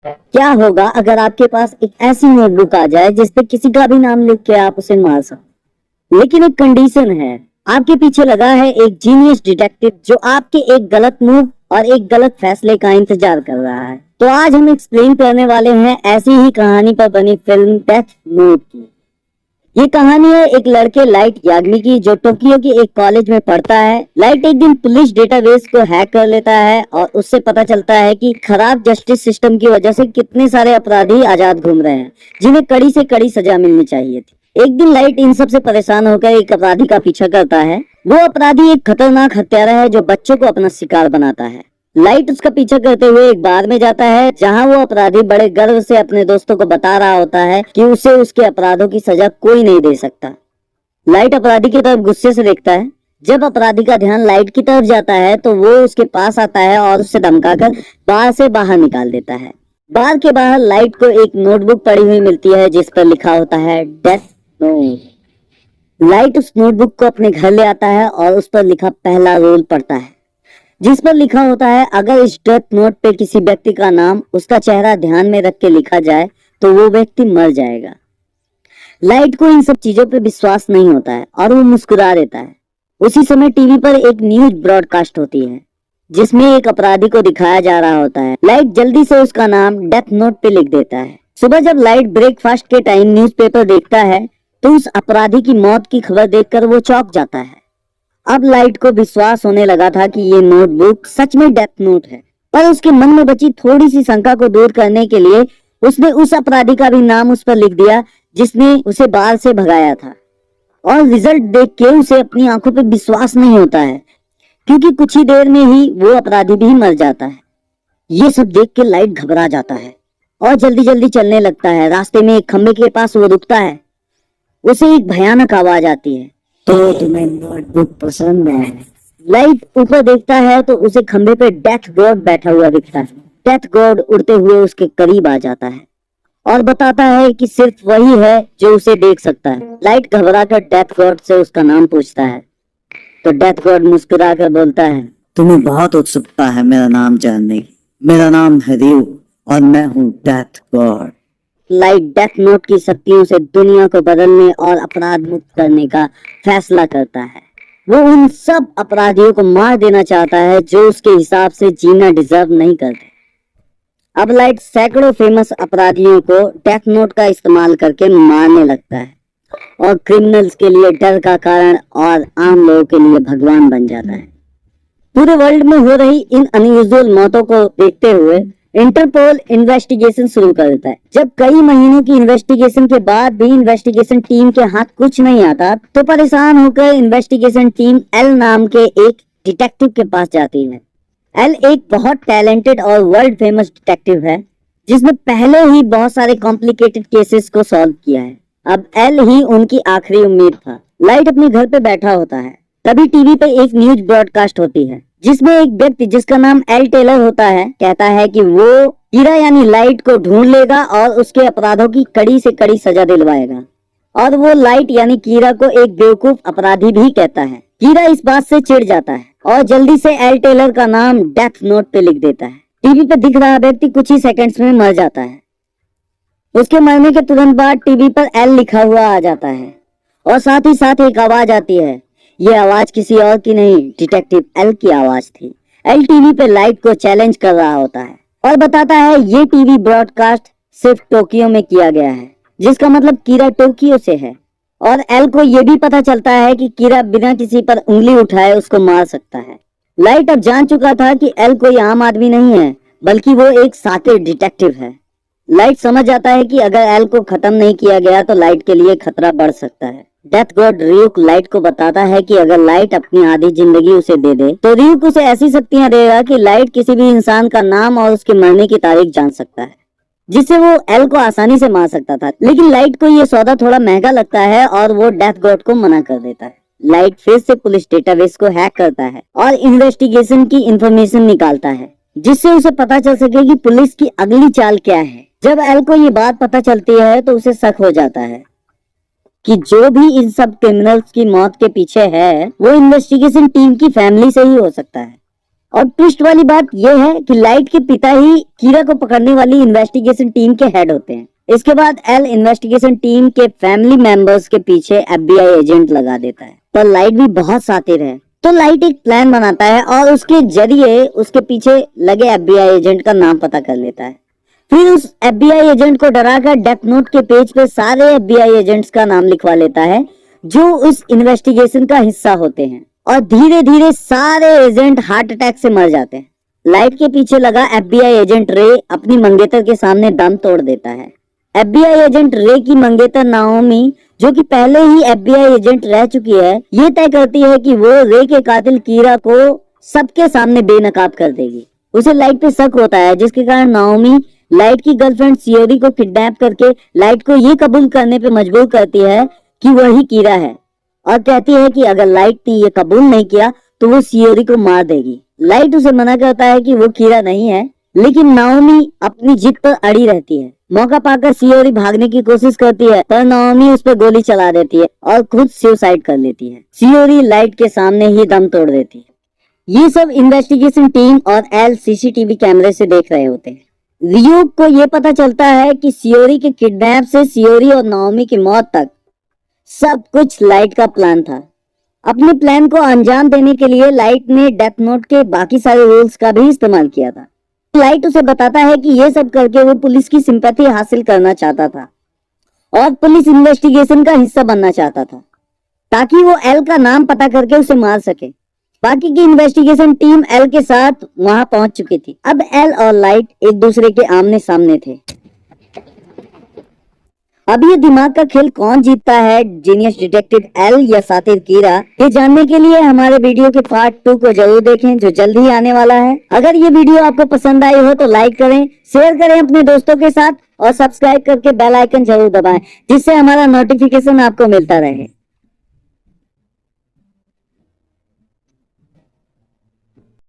क्या होगा अगर आपके पास एक ऐसी नोटबुक आ जाए जिस पे किसी का भी नाम लिख के आप उसे मार सको। लेकिन एक कंडीशन है। आपके पीछे लगा है एक जीनियस डिटेक्टिव जो आपके एक गलत मूव और एक गलत फैसले का इंतजार कर रहा है। तो आज हम एक्सप्लेन करने वाले हैं ऐसी ही कहानी पर बनी फिल्म डेथ नोट की। ये कहानी है एक लड़के लाइट याग्निक की जो टोक्यो के एक कॉलेज में पढ़ता है। लाइट एक दिन पुलिस डेटाबेस को हैक कर लेता है और उससे पता चलता है कि खराब जस्टिस सिस्टम की वजह से कितने सारे अपराधी आजाद घूम रहे हैं जिन्हें कड़ी से कड़ी सजा मिलनी चाहिए थी। एक दिन लाइट इन सब से परेशान होकर एक अपराधी का पीछा करता है। वो अपराधी एक खतरनाक हत्यारा है जो बच्चों को अपना शिकार बनाता है। लाइट उसका पीछा करते हुए एक बार में जाता है जहां वो अपराधी बड़े गर्व से अपने दोस्तों को बता रहा होता है कि उसे उसके अपराधों की सजा कोई नहीं दे सकता। लाइट अपराधी की तरफ गुस्से से देखता है। जब अपराधी का ध्यान लाइट की तरफ जाता है तो वो उसके पास आता है और उससे धमकाकर बार से बाहर निकाल देता है। बार के बाहर लाइट को एक नोटबुक पड़ी हुई मिलती है जिस पर लिखा होता है डेथ नोट। लाइट उस नोटबुक को अपने घर ले आता है और उस पर लिखा पहला रूल पढ़ता है जिस पर लिखा होता है अगर इस डेथ नोट पे किसी व्यक्ति का नाम उसका चेहरा ध्यान में रख के लिखा जाए तो वो व्यक्ति मर जाएगा। लाइट को इन सब चीजों पे विश्वास नहीं होता है और वो मुस्कुरा देता है। उसी समय टीवी पर एक न्यूज ब्रॉडकास्ट होती है जिसमें एक अपराधी को दिखाया जा रहा होता है। लाइट जल्दी से उसका नाम डेथ नोट पे लिख देता है। सुबह जब लाइट ब्रेकफास्ट के टाइम न्यूज़पेपर देखता है तो उस अपराधी की मौत की खबर देखकर वो चौंक जाता है। अब लाइट को विश्वास होने लगा था कि ये नोटबुक सच में डेथ नोट है, पर उसके मन में बची थोड़ी सी शंका को दूर करने के लिए उसने उस अपराधी का भी नाम उस पर लिख दिया जिसने उसे बाहर से भगाया था। और रिजल्ट देख के उसे अपनी आंखों पे विश्वास नहीं होता है क्योंकि कुछ ही देर में ही वो अपराधी भी मर जाता है। ये सब देख के लाइट घबरा जाता है और जल्दी जल्दी चलने लगता है। रास्ते में एक खंबे के पास वो रुकता है। उसे एक भयानक आवाज आती है, तो तुम्हें नोटबुक पसंद है? लाइट ऊपर देखता है तो उसे खंबे पे डेथ गॉड बैठा हुआ दिखता है। डेथ गॉड उड़ते हुए उसके करीब आ जाता है और बताता है कि सिर्फ वही है जो उसे देख सकता है। लाइट घबराकर डेथ गॉड से उसका नाम पूछता है तो डेथ गॉड मुस्कुराकर बोलता है, तुम्हें बहुत उत्सुकता है मेरा नाम जानने की। मेरा नाम है रियो और मैं हूँ death God. Light death note की शक्तियों से दुनिया को बदलने और अपराध मुक्त करने का फैसला करता है। वो उन सब अपराधियों को मार देना चाहता है जो उसके हिसाब से जीना डिजर्व नहीं करते। अब लाइट सैकड़ों फेमस अपराधियों को डेथ नोट का इस्तेमाल करके मारने लगता है और क्रिमिनल्स के लिए डर का कारण और आम लोगों के लिए भगवान बन जाता है। पूरे वर्ल्ड में हो रही इन अनयूजुअल मौतों को देखते हुए इंटरपोल इन्वेस्टिगेशन शुरू कर देता है। जब कई महीनों की इन्वेस्टिगेशन के बाद भी इन्वेस्टिगेशन टीम के हाथ कुछ नहीं आता तो परेशान होकर इन्वेस्टिगेशन टीम एल नाम के एक डिटेक्टिव के पास जाती है। एल एक बहुत टैलेंटेड और वर्ल्ड फेमस डिटेक्टिव है जिसने पहले ही बहुत सारे कॉम्प्लिकेटेड केसेस को सॉल्व किया है। अब एल ही उनकी आखिरी उम्मीद था। लाइट अपने घर पे बैठा होता है। तभी टीवी पे एक न्यूज ब्रॉडकास्ट होती है जिसमें एक व्यक्ति जिसका नाम एल टेलर होता है कहता है कि वो कीरा यानी लाइट को ढूंढ लेगा और उसके अपराधों की कड़ी से कड़ी सजा दिलवाएगा। और वो लाइट यानी कीरा को एक बेवकूफ अपराधी भी कहता है। कीरा इस बात से चिढ़ जाता है और जल्दी से एल टेलर का नाम डेथ नोट पे लिख देता है। टीवी पे दिख रहा व्यक्ति कुछ ही सेकंड्स में मर जाता है। उसके मरने के तुरंत बाद टीवी पर एल लिखा हुआ आ जाता है और साथ ही साथ एक आवाज आती है। ये आवाज किसी और की नहीं, डिटेक्टिव एल की आवाज थी। एल टीवी पे लाइट को चैलेंज कर रहा होता है और बताता है ये टीवी ब्रॉडकास्ट सिर्फ टोक्यो में किया गया है, जिसका मतलब कीरा टोक्यो से है। और एल को ये भी पता चलता है कि कीरा बिना किसी पर उंगली उठाए उसको मार सकता है। लाइट अब जान चुका था कि एल कोई आम आदमी नहीं है बल्कि वो एक शातिर डिटेक्टिव है। लाइट समझ जाता है कि अगर एल को खत्म नहीं किया गया तो लाइट के लिए खतरा बढ़ सकता है। डेथ गॉड रियुक लाइट को बताता है कि अगर लाइट अपनी आधी जिंदगी उसे दे दे तो रियुक उसे ऐसी शक्तियां देगा कि लाइट किसी भी इंसान का नाम और उसके मरने की तारीख जान सकता है, जिससे वो एल को आसानी से मार सकता था। लेकिन लाइट को ये सौदा थोड़ा महंगा लगता है और वो डेथ गॉड को मना कर देता है। लाइट फिर से पुलिस डेटाबेस को हैक करता है और इन्वेस्टिगेशन की इंफॉर्मेशन निकालता है जिससे उसे पता चल सके कि पुलिस की अगली चाल क्या है। जब एल को ये बात पता चलती है तो उसे शक हो जाता है कि जो भी इन सब क्रिमिनल्स की मौत के पीछे है वो इन्वेस्टिगेशन टीम की फैमिली से ही हो सकता है। और ट्विस्ट वाली बात यह है कि लाइट के पिता ही कीरा को पकड़ने वाली इन्वेस्टिगेशन टीम के हेड होते हैं। इसके बाद एल इन्वेस्टिगेशन टीम के फैमिली मेंबर्स के पीछे FBI एजेंट लगा देता है। पर लाइट भी बहुत शातिर है, तो लाइट एक प्लान बनाता है और उसके जरिए उसके पीछे लगे FBI एजेंट का नाम पता कर लेता है। फिर उस FBI एजेंट को डराकर डेथ नोट के पेज पे सारे FBI एजेंट्स का नाम लिखवा लेता है जो उस इन्वेस्टिगेशन का हिस्सा होते हैं, और धीरे धीरे सारे एजेंट हार्ट अटैक से मर जाते हैं। लाइट के पीछे लगा FBI एजेंट रे अपनी मंगेतर के सामने दम तोड़ देता है। FBI एजेंट रे की मंगेतर नाओमी, जो कि पहले ही FBI एजेंट रह चुकी है, ये तय करती है कि वो रे के कातिल कीरा को सबके सामने बेनकाब कर देगी। उसे लाइट पे शक होता है, जिसके कारण नाओमी लाइट की गर्लफ्रेंड सियोरी को किडनैप करके लाइट को ये कबूल करने पे मजबूर करती है कि वही कीरा है, और कहती है कि अगर लाइट ने ये कबूल नहीं किया तो वो सियोरी को मार देगी। लाइट उसे मना करता है कि वो कीरा नहीं है, लेकिन नाओमी अपनी जिद पर अड़ी रहती है। मौका पाकर सियोरी भागने की कोशिश करती है, पर नाओमी उस पर गोली चला देती है और खुद सुसाइड कर लेती है। सियोरी लाइट के सामने ही दम तोड़ देती है। ये सब इन्वेस्टिगेशन टीम और एल CCTV कैमरे से देख रहे होते हैं। रियो को ये पता चलता है कि सियोरी के किडनैप से सियोरी और नाओमी की मौत तक सब कुछ लाइट का प्लान था। अपने प्लान को अंजाम देने के लिए लाइट ने डेथ नोट के बाकी सारे रूल्स का भी इस्तेमाल किया था। लाइट उसे बताता है कि ये सब करके वो पुलिस की सिंपैथी हासिल करना चाहता था और पुलिस इन्वेस्टिगेशन का हिस्सा बनना चाहता था, ताकि वो एल का नाम पता करके उसे मार सके। बाकी की इन्वेस्टिगेशन टीम एल के साथ वहां पहुंच चुकी थी। अब एल और लाइट एक दूसरे के आमने सामने थे। अब ये दिमाग का खेल कौन जीतता है, जीनियस डिटेक्टिव एल या शातिर कीरा, ये जानने के लिए हमारे वीडियो के पार्ट 2 को जरूर देखें, जो जल्द ही आने वाला है। अगर ये वीडियो आपको पसंद आई हो तो लाइक करें, शेयर करें अपने दोस्तों के साथ और सब्सक्राइब करके बेल आइकन जरूर दबाएं, जिससे हमारा नोटिफिकेशन आपको मिलता रहे।